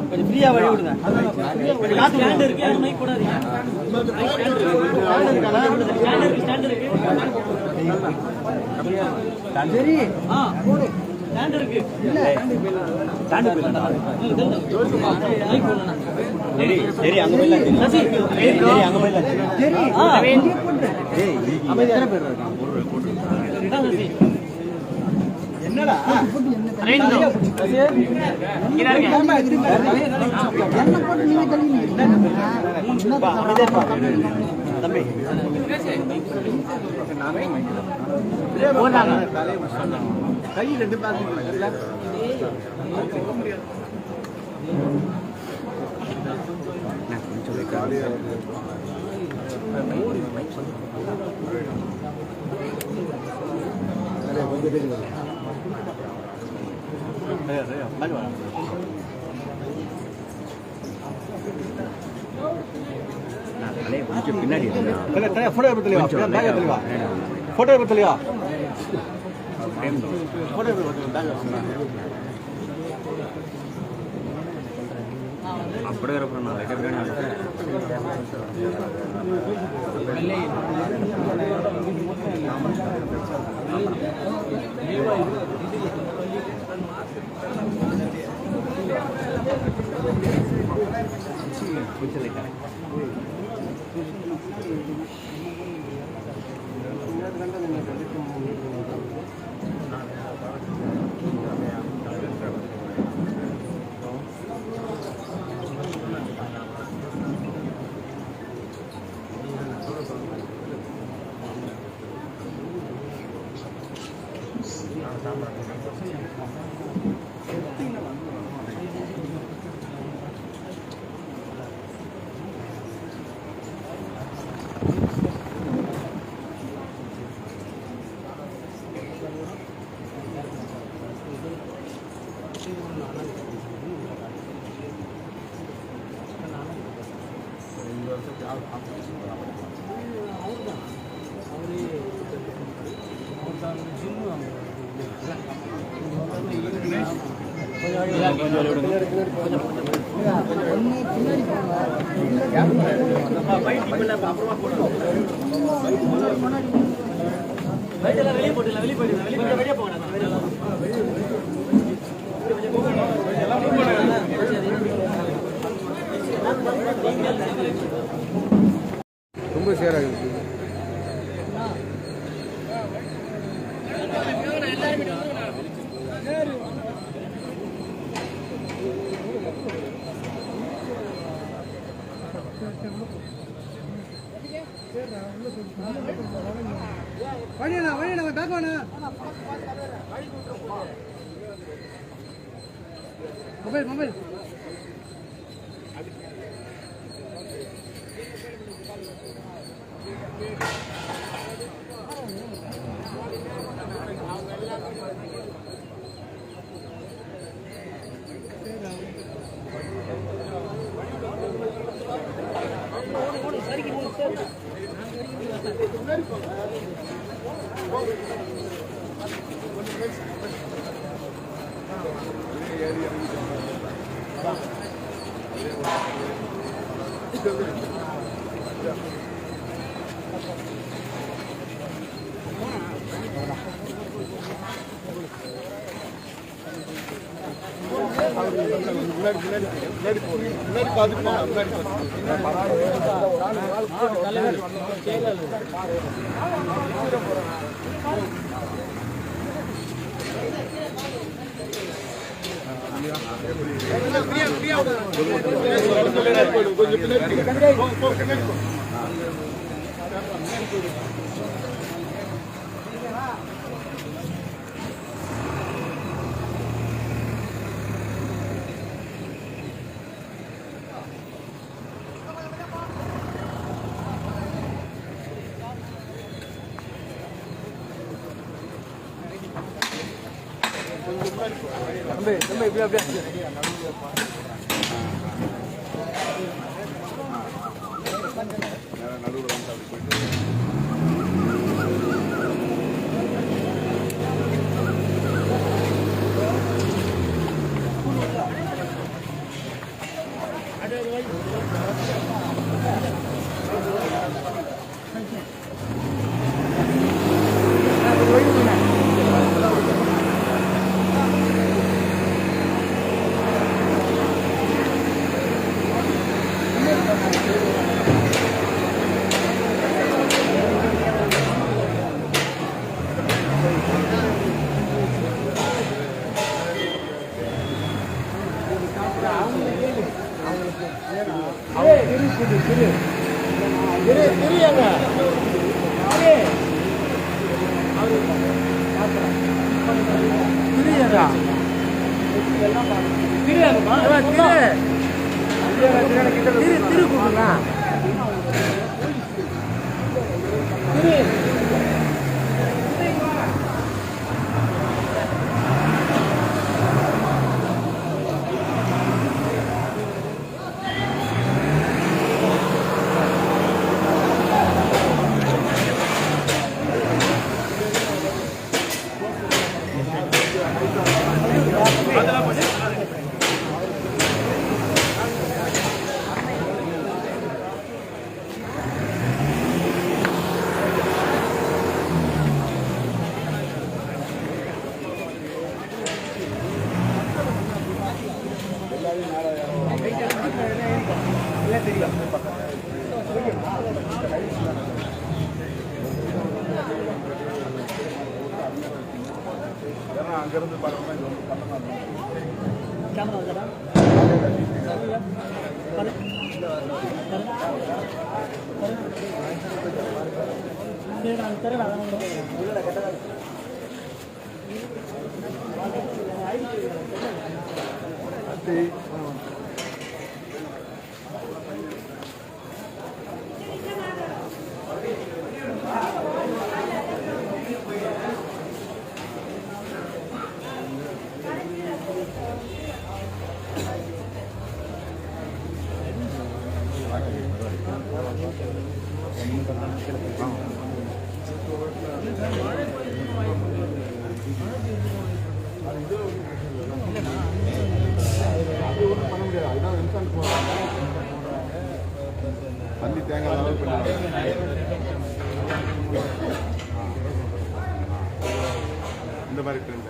கொஞ்சம் ஃப்ரீயா வழி விடுங்க. என்னடா கை ரெண்டு பின்னாடி போட்டோ எடுப்பதில்லையா போட்டோ எடுப்பதில்லையா அப்படியே ரொம்ப சேரா இருக்கு. மொபைல் அங்கிருந்து பார்க்கணும் தண்ணி தேங்காய் இந்த மாதிரி ட்ரெண்ட்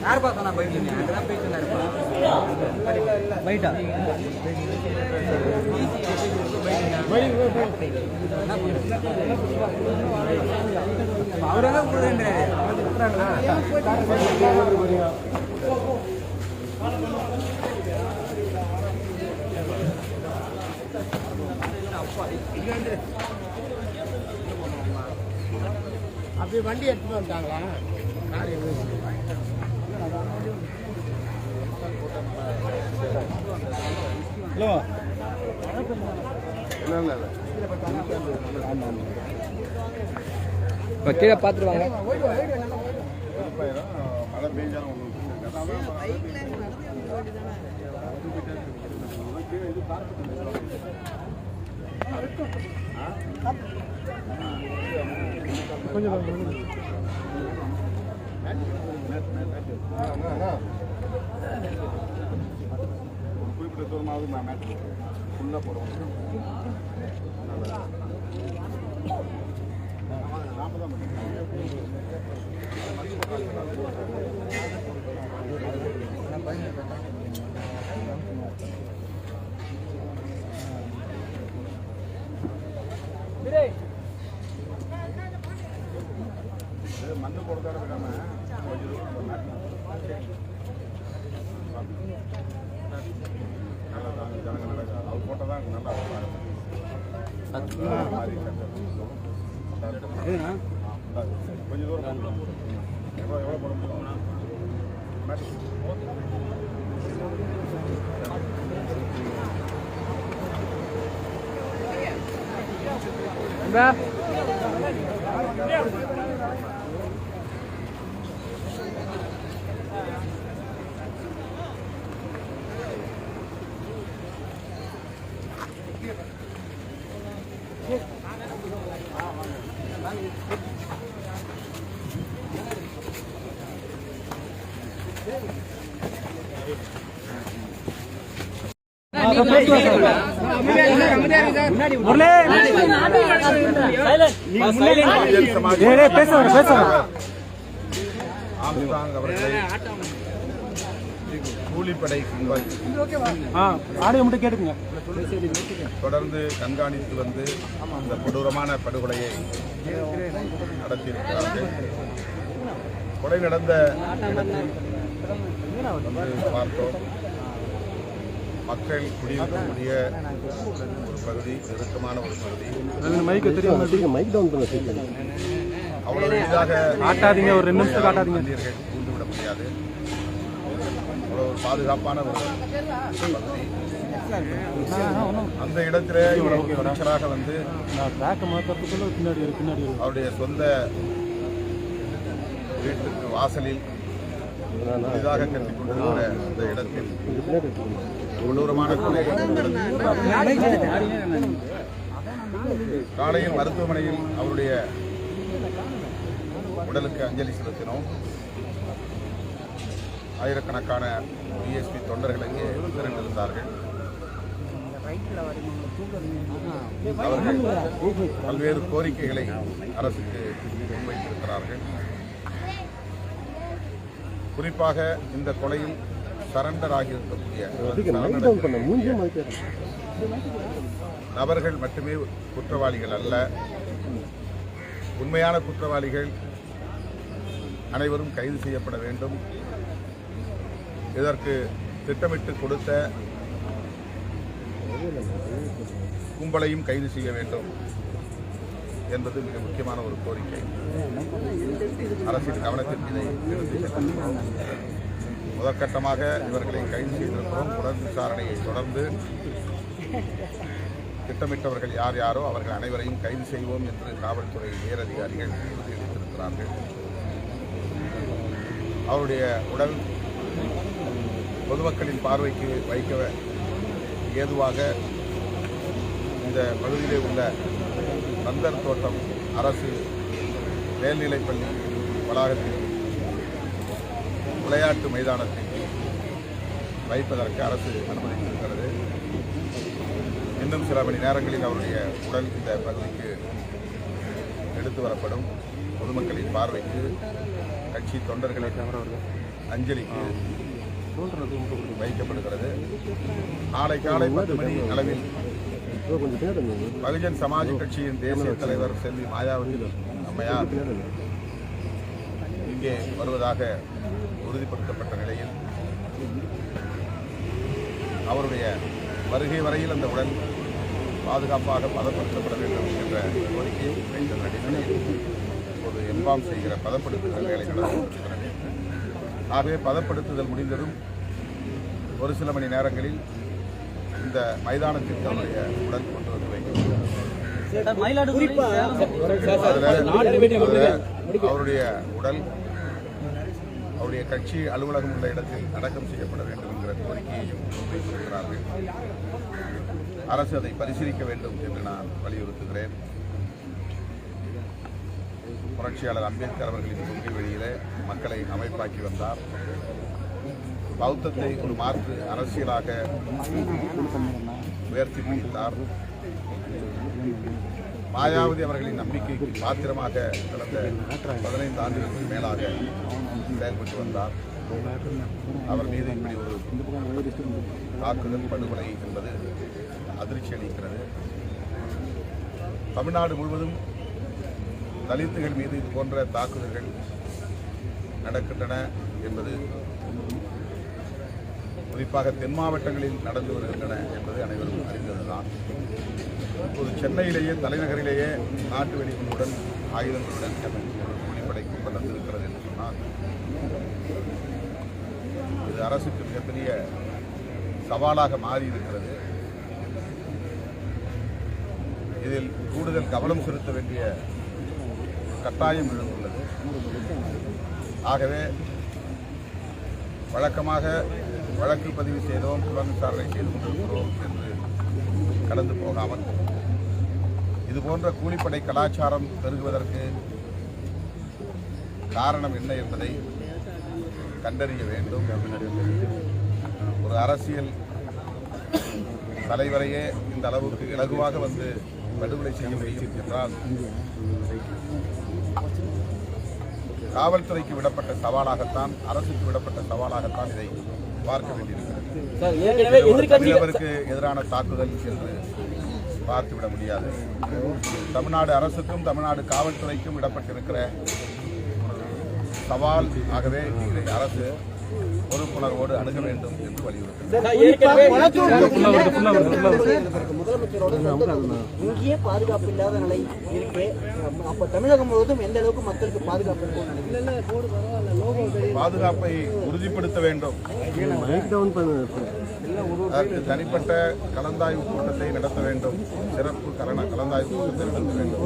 யார் பார்த்தா பைக் அங்கதான் போயிட்டு பைட்டா அவரெல்லாம் கொடுக்குறாங்க அப்படியே வண்டி எடுத்துட்டு வந்துட்டாங்களா? ஹலோ, இல்லை கீழே பார்த்துருவாங்க. மழை பெஞ்சாலும் ஒன்று குறிப்பிட்ட தூரமாவது நான் மேட்ச் ஃபுல்லாக போடுவோம். நாம தான் மண்ணு போடுறதோட விடாம கொஞ்சம் தூரம் நல்லா ஜனங்க நடக்க அவர் போட்டால் தான் நல்லா கொஞ்சம் தூரம் எவ்வளோ போட முடியும்? கூலிப்படை தொடர்ந்து கண்காணித்து வந்து அந்த கொடூரமான படுகொலையை நடத்தியிருக்கிறார்கள். கொலை நடந்த இடத்தில் வந்து பார்த்தோம். மக்கள் குடியிருக்கக்கூடிய ஒரு பகுதி, நெருக்கமான ஒரு பகுதி. அவ்வளவு எளிதாக காட்டாதீங்க, ஒரு 2 நிமிஷம் காட்டாதீங்க, தூண்டிவிட முடியாது. அவ்வளவு ஒரு பாதுகாப்பான ஒரு பகுதி. அந்த இடத்துல அமைச்சராக வந்து அவருடைய சொந்த வீட்டுக்கு வாசலில் இதாக கட்டிக் கொண்டிருக்கிற அந்த இடத்தில் கொடூரமான கொலை காலையில் மருத்துவமனையில் அவருடைய உடலுக்கு அஞ்சலி செலுத்தினோம். ஆயிரக்கணக்கான பிஎஸ்பி தொண்டர்கள் அங்கே திரண்டிருந்தார்கள். அவர்கள் பல்வேறு கோரிக்கைகளை அரசுக்கு முன்வைத்திருக்கிறார்கள். குறிப்பாக இந்த கொலையில் சரண்டர் ஆகியிருக்கக்கூடிய நபர்கள் மட்டுமே குற்றவாளிகள் அல்ல. உண்மையான குற்றவாளிகள் அனைவரும் கைது செய்யப்பட வேண்டும். இதற்கு திட்டமிட்டு கொடுத்த கும்பலையும் கைது செய்ய வேண்டும் என்பது மிக முக்கியமான ஒரு கோரிக்கை. அரசின் கவனத்திற்கு இதை எடுத்துச் செல்கிறோம். முதற்கட்டமாக இவர்களை கைது செய்திருக்கிறோம். தொடர் விசாரணையை தொடர்ந்து திட்டமிட்டவர்கள் யார் யாரோ அவர்கள் அனைவரையும் கைது செய்வோம் என்று காவல்துறை உயரதிகாரிகள் உறுதியளித்திருக்கிறார்கள். அவருடைய உடல் பொதுமக்களின் பார்வைக்கு வைக்க ஏதுவாக இந்த பகுதியிலே உள்ள நந்தர் தோட்டம் அரசு மேல்நிலைப்பள்ளி வளாகத்தில் விளையாட்டு மைதானத்தில் வைப்பதற்கு அரசு அனுமதித்திருக்கிறது. இன்னும் சில மணி நேரங்களில் அவருடைய உடல் இந்த பகுதிக்கு எடுத்து வரப்படும். பொதுமக்களின் பார்வைக்கு, கட்சி தொண்டர்களின் அஞ்சலிக்கு வைக்கப்படுகிறது. நாளை காலை 10 மணி அளவில் பகுஜன் சமாஜ் கட்சியின் தேசிய தலைவர் செல்வி மாயாவதி அம்மையார் இங்கே வருவதாக உறுதிப்படுத்தப்பட்ட நிலையில் அவருடைய வருகை வரையில் அந்த உடல் பாதுகாப்பாக பதப்படுத்தப்பட வேண்டும் என்ற கோரிக்கையை வைத்த அடிப்படையில் இப்போது எம்பாம் செய்கிற பதப்படுத்துதல் வேலை நடக்கிறது. ஆகவே பதப்படுத்துதல் முடிந்ததும் ஒரு சில மணி நேரங்களில் இந்த மைதானத்திற்கு அவருடைய உடல் கொண்டு வந்து வைக்கப்படும். அவருடைய உடல் அவருடைய கட்சி அலுவலகம் உள்ள இடத்தில் அடக்கம் செய்யப்பட வேண்டும் என்கிற கோரிக்கையையும் வைத்திருக்கிறார்கள். அரசு அதை பரிசீலிக்க வேண்டும் என்று நான் வலியுறுத்துகிறேன். புரட்சியாளர் அம்பேத்கர் அவர்களின் கொள்கை வழியிலே மக்களை அமைப்பாக்கி வந்தார். பௌத்தத்தை ஒரு மாற்று அரசியலாக உயர்த்தி பிடித்தார். மாயாவதி அவர்களின் நம்பிக்கைக்கு பாத்திரமாக கடந்த 15 ஆண்டுகளுக்கு மேலாக செயல்பட்டு வந்தார். அவர் மீது இப்படி ஒரு தாக்குதல் படுகொலை என்பது அதிர்ச்சி அளிக்கிறது. தமிழ்நாடு முழுவதும் தலித்துகள் மீது இது போன்ற தாக்குதல்கள் நடக்கின்றன என்பது, குறிப்பாக தென் மாவட்டங்களில் நடந்து வருகின்றன என்பது அனைவரும் அறிந்ததுதான். இப்போது சென்னையிலேயே தலைநகரிலேயே நாட்டு வெடிகுண்டுடன் ஆயுதங்களுடன் கூலிப்படை கும்பல் வந்திருக்கிறது என்று சொன்னால் இது அரசுக்கு மிகப்பெரிய சவாலாக மாறியிருக்கிறது. இதில் கூடுதல் கவனம் செலுத்த வேண்டிய கட்டாயம் எழுந்துள்ளது. ஆகவே வழக்கமாக வழக்கு பதிவு செய்தோம், புலன் விசாரணை செய்து கொண்டிருக்கிறோம் என்று கடந்து போகாமல் இதுபோன்ற கூலிப்படை கலாச்சாரம் பெருகுவதற்கு காரணம் என்ன என்பதை கண்டறிய வேண்டும். ஒரு அரசியல் தலைவரையே இந்த அளவுக்கு இலகுவாக வந்து படுகொலை செய்ய முடியும் என்றால் காவல்துறைக்கு விடப்பட்ட சவாலாகத்தான், அரசுக்கு விடப்பட்ட சவாலாகத்தான் இதை பார்க்க வேண்டியிருக்கிறது. தனிநபருக்கு எதிரான தாக்குதல் என்று பார்த்துவிட முடியாது. தமிழ்நாடு அரசுக்கும் தமிழ்நாடு காவல்துறைக்கும் விடப்பட்டிருக்கிற சவால். ஆகவே இதை அரசு பொறுப்புணர்வோடு அணுக வேண்டும் என்று வலியுறுத்தினார். இங்கேயே பாதுகாப்பு இல்லாத நிலை இருக்கு. அப்ப தமிழகம் முழுவதும் எந்த அளவுக்கு மக்களுக்கு பாதுகாப்பு இருக்கும்? பாதுகாப்பை உறுதிப்படுத்த வேண்டும். அதற்கு தனிப்பட்ட கலந்தாய்வு கூட்டத்தை நடத்த வேண்டும். சிறப்பு கலந்தாய்வு கூட்டத்தை நடத்த வேண்டும்.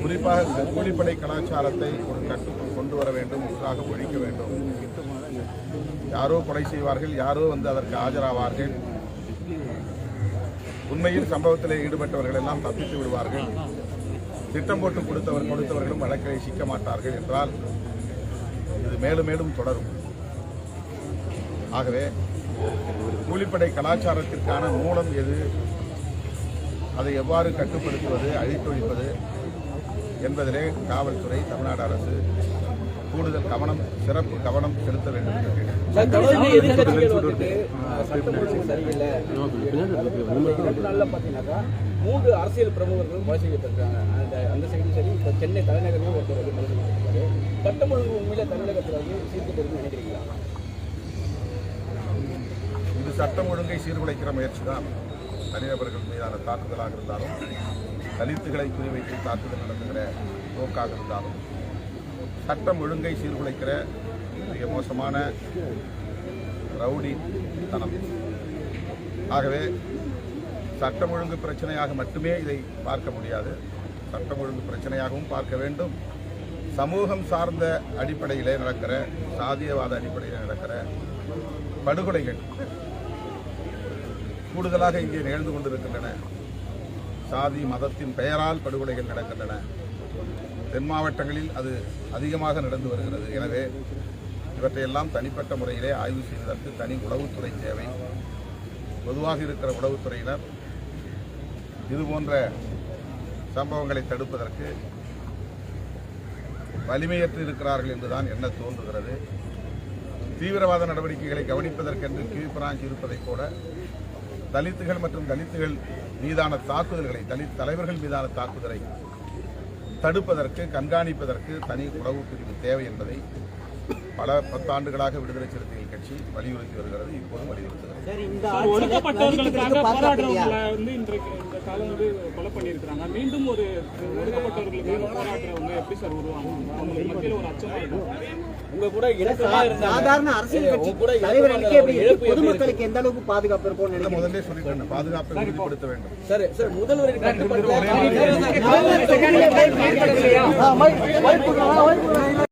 குறிப்பாக கூலிப்படை கலாச்சாரத்தை ஒரு கட்டுக்குள் கொண்டு வர வேண்டும், முற்றாக ஒழிக்க வேண்டும். யாரோ கொலை செய்வார்கள், யாரோ வந்து அதற்கு ஆஜராவார்கள். உண்மையில் சம்பவத்தில் ஈடுபட்டவர்கள் எல்லாம் தப்பித்து விடுவார்கள். திட்டம் போட்டு கொடுத்தவர்களும் வழக்கில் சிக்க மாட்டார்கள் என்றால் இது மேலும் மேலும் தொடரும். ஆகவே கூலிப்படை கலாச்சாரத்திற்கான மூலம் எது, அதை எவ்வாறு கட்டுப்படுத்துவது, அழித்தொழிப்பது என்பதிலே காவல்துறை, தமிழ்நாடு அரசு கூடுதல் கவனம், சிறப்பு கவனம் செலுத்த வேண்டும் என்று மூன்று அரசியல் பிரமுகர்களும் கொலை செய்யப்பட்டிருக்காங்க. அந்த சைடும் சரி, இப்போ சென்னை தலைநகரிலும் ஒருத்தர் கொலை செய்யப்பட்டிருக்காரு. சட்டம் ஒழுங்கு உண்மையில தமிழகத்தில் சீர்திருத்தம் நினைக்கிறீங்களா? இது சட்டம் ஒழுங்கை சீர்குலைக்கிற முயற்சி தான். தனிநபர்கள் மீதான தாக்குதலாக இருந்தாலும், தலித்துகளை குறிவைத்து தாக்குதல் நடத்துகிற போக்காக இருந்தாலும், சட்டம் ஒழுங்கை சீர்குலைக்கிற மிக மோசமான ரவுடி தனம். ஆகவே சட்டம் ஒழுங்கு பிரச்சனையாக மட்டுமே இதை பார்க்க முடியாது. சட்டம் ஒழுங்கு பிரச்சனையாகவும் பார்க்க வேண்டும். சமூகம் சார்ந்த அடிப்படையிலே நடக்கிற, சாதியவாத அடிப்படையில் நடக்கிற படுகொலைகள் கூடுதலாக இங்கே நிகழ்ந்து கொண்டிருக்கின்றன. சாதி மதத்தின் பெயரால் படுகொலைகள் நடக்கின்றன. தென் மாவட்டங்களில் அது அதிகமாக நடந்து வருகிறது. எனவே இவற்றையெல்லாம் தனிப்பட்ட முறையிலே ஆய்வு செய்வதற்கு தனி உளவுத்துறை தேவை. பொதுவாக இருக்கிற உளவுத்துறையினர் இதுபோன்ற சம்பவங்களை தடுப்பதற்கு வலிமையற்று இருக்கிறார்கள் என்றுதான் எண்ண தோன்றுகிறது. தீவிரவாத நடவடிக்கைகளை கவனிப்பதற்கென்று கீழ்பிராஞ்சி இருப்பதைப் போல தலித்துகள் மற்றும் தலித்துகள் மீதான தாக்குதல்களை, தலித் தலைவர்கள் மீதான தாக்குதலை தடுப்பதற்கு, கண்காணிப்பதற்கு தனி உளவு பிரிவு தேவை என்பதை பல 10 ஆண்டுகளாக விடுதலை சிறுத்தைகள் கட்சி வலியுறுத்தி வருகிறது, இப்போதும் வலியுறுத்துகிறது. சரி, இந்த ஒடுக்கப்பட்டவர்களுக்காக பாதுகாப்பு போராடுறவங்களை இன்றைக்கு இந்த காலம் கொலை பண்ணியிருக்கிறாங்க. மீண்டும் ஒரு ஒடுக்கப்பட்டவர்களுக்காக போராடுறவங்க எப்படி சார் வருவாங்க? அவங்களுக்கு மத்தியில் ஒரு அச்சமா இருக்கும். உங்க கூட இணக்கமா இருந்தாங்க. சாதாரண அரசியல் கட்சி உங்க கூட தலைவர் அன்னைக்கே எப்படி இழப்பு எப்படி பொதுமக்களுக்கு எந்த அளவுக்கு பாதுகாப்பு இருக்கும்னு இதை நினைக்கிறீங்க? முதல்ல சொல்லிட்டேன், பாதுகாப்பை உறுதிப்படுத்த வேண்டும். சார் முதல்வரின் கட்டுப்பாட்டில்